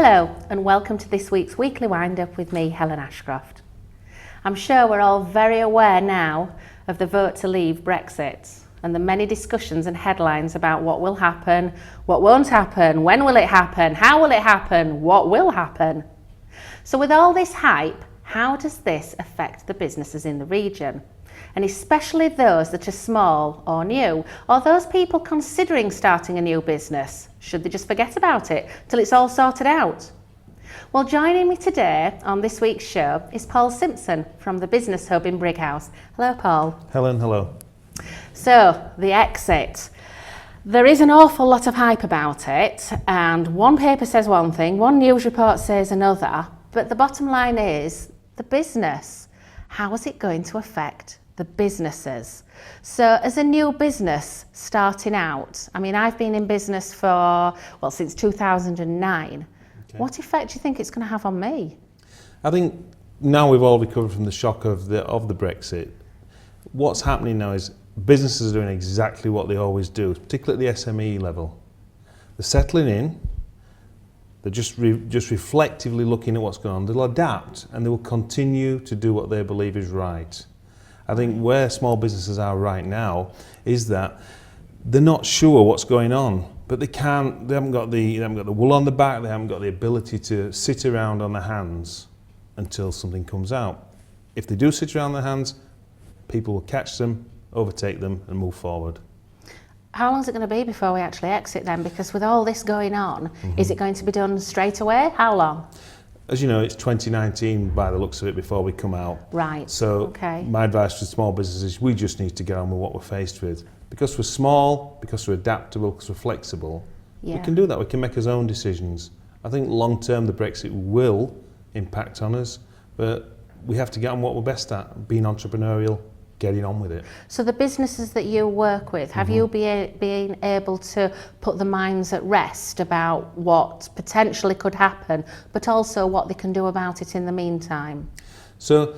Hello and welcome to this week's weekly wind-up with me, Helen Ashcroft. I'm sure we're all very aware now of the vote to leave Brexit and the many discussions and headlines about what will happen, what won't happen, when will it happen, how will it happen, what will happen. So with all this hype, how does this affect the businesses in the region? And especially those that are small or new, or those people considering starting a new business. Should they just forget about it till it's all sorted out? Well, joining me today on this week's show is Paul Simpson from the Business Hub in Brighouse. Hello, Paul. Helen, hello. So, the exit. There is an awful lot of hype about it, and one paper says one thing, one news report says another, but the bottom line is the business. How is it going to affect the businesses? So as a new business starting out, I mean, I've been in business since 2009. Okay. What effect do you think it's going to have on me? I think now we've all recovered from the shock of the Brexit. What's happening now is businesses are doing exactly what they always do, particularly at the S.M.E level. They're settling in. They're just reflectively looking at what's going on. They'll adapt and they will continue to do what they believe is right. I think where small businesses are right now is that they're not sure what's going on, but they haven't got the wool on the back, they haven't got the ability to sit around on their hands until something comes out. If they do sit around on their hands, people will catch them, overtake them and move forward. How long is it going to be before we actually exit then? Because with all this going on, is it going to be done straight away? How long? As you know, it's 2019 by the looks of it before we come out. Right. So okay. My advice to small businesses is we just need to get on with what we're faced with. Because we're small, because we're adaptable, because we're flexible, we can do that. We can make our own decisions. I think long term the Brexit will impact on us, but we have to get on what we're best at, being entrepreneurial, getting on with it. So the businesses that you work with, have you been able to put the minds at rest about what potentially could happen, but also what they can do about it in the meantime? So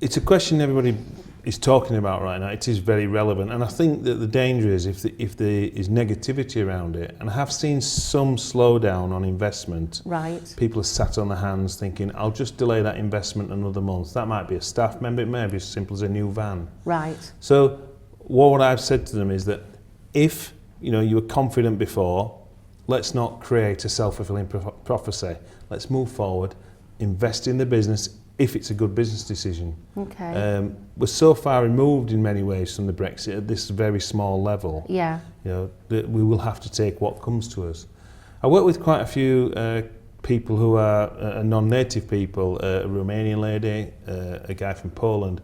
it's a question everybody is talking about right now. It is very relevant, and I think that the danger is if there is negativity around it, and I have seen some slowdown on investment. Right. People are sat on their hands thinking, I'll just delay that investment another month. That might be a staff member, it may be as simple as a new van. Right. So what I've said to them is that if you were confident before, let's not create a self-fulfilling prophecy. Let's move forward, invest in the business if it's a good business decision. Okay. We're so far removed in many ways from the Brexit at this very small level. Yeah. That we will have to take what comes to us. I work with quite a few people who are non-native people, a Romanian lady, a guy from Poland.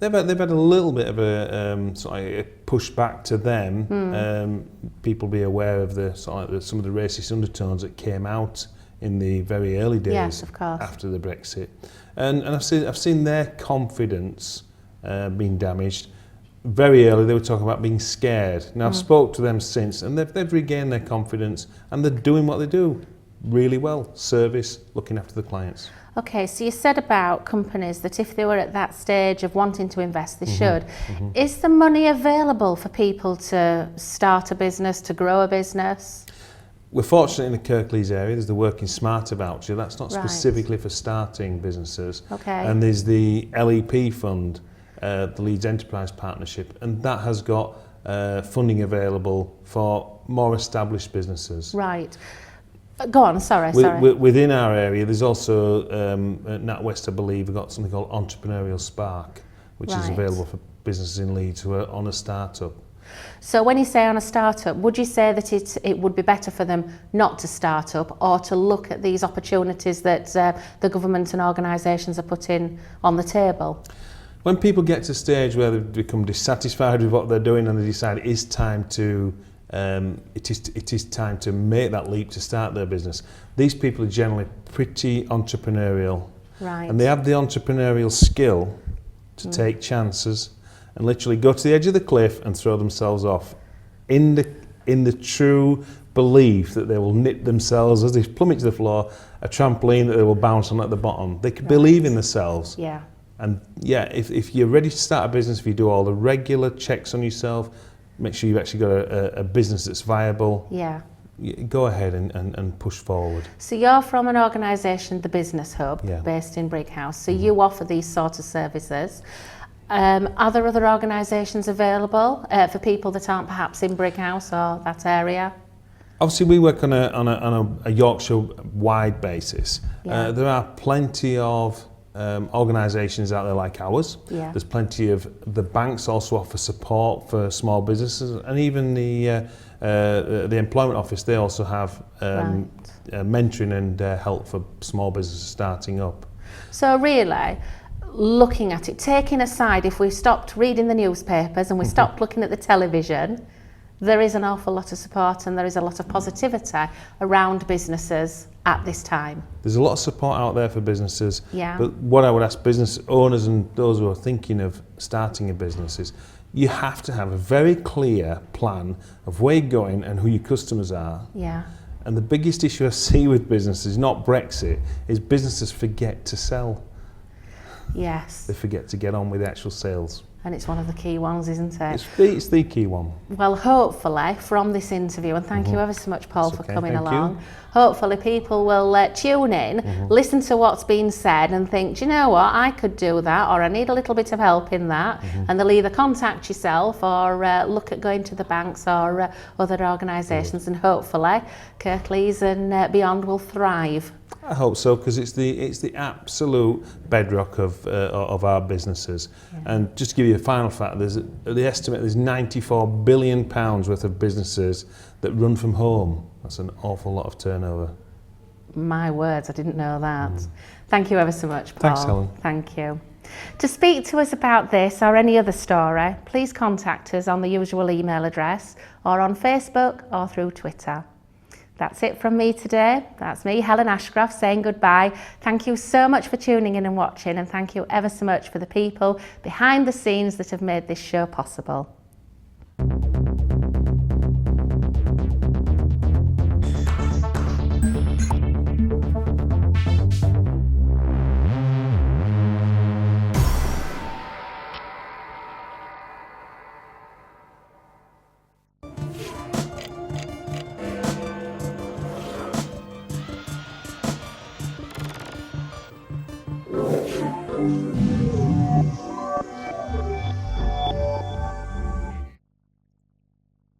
They've had a little bit of a push back to them. People be aware of some of the racist undertones that came out in the very early days, yes, of course, after the Brexit, and I've seen their confidence being damaged. Very early, they were talking about being scared. Now I've spoke to them since, and they've regained their confidence, and they're doing what they do really well: service, looking after the clients. Okay, so you said about companies that if they were at that stage of wanting to invest, they should. Is the money available for people to start a business, to grow a business? We're fortunate in the Kirklees area. There's the Working Smarter voucher. That's not specifically for starting businesses. Okay. And there's the LEP fund, the Leeds Enterprise Partnership, and that has got funding available for more established businesses. Right. Go on, sorry. Within our area, there's also, at NatWest, I believe, we've got something called Entrepreneurial Spark, which is available for businesses in Leeds who are on a start-up. So when you say on a start-up, would you say that it would be better for them not to start up or to look at these opportunities that the government and organisations are putting on the table? When people get to a stage where they've become dissatisfied with what they're doing and they decide it is time to make that leap to start their business, these people are generally pretty entrepreneurial. Right. And they have the entrepreneurial skill to take chances and literally go to the edge of the cliff and throw themselves off in the true belief that they will nip themselves, as they plummet to the floor, a trampoline that they will bounce on at the bottom. They can believe in themselves. Yeah. And if you're ready to start a business, if you do all the regular checks on yourself, make sure you've actually got a business that's viable. Yeah. go ahead and push forward. So you're from an organisation, the Business Hub, Yeah. based in Brighouse. So you offer these sort of services. Are there other organisations available for people that aren't perhaps in Brighouse or that area? Obviously, we work on a Yorkshire-wide basis. Yeah. There are plenty of organisations out there like ours. Yeah. There's plenty of the banks also offer support for small businesses, and even the employment office, they also have mentoring and help for small businesses starting up. So really, looking at it, taking aside, if we stopped reading the newspapers and we stopped looking at the television, there is an awful lot of support and there is a lot of positivity around businesses at this time. There's a lot of support out there for businesses, Yeah. but what I would ask business owners and those who are thinking of starting a business is you have to have a very clear plan of where you're going and who your customers are. Yeah. And the biggest issue I see with businesses, not Brexit, is businesses forget to sell. Yes. They forget to get on with the actual sales. And it's one of the key ones, isn't it? It's the key one. Well, hopefully, from this interview, and thank you ever so much, Paul, That's for okay, coming thank along. you. Hopefully, people will tune in, listen to what's been said, and think, do you know what, I could do that, or I need a little bit of help in that. And they'll either contact yourself or look at going to the banks or other organisations, and hopefully, Kirklees and beyond will thrive. I hope so, because it's the absolute bedrock of our businesses. Yeah. And just to give you a final fact, the estimate there's £94 billion worth of businesses that run from home. That's an awful lot of turnover. My words, I didn't know that. Thank you ever so much, Paul. Thanks, Helen. Thank you. To speak to us about this or any other story, please contact us on the usual email address or on Facebook or through Twitter. That's it from me today. That's me, Helen Ashcroft, saying goodbye. Thank you so much for tuning in and watching, and thank you ever so much for the people behind the scenes that have made this show possible.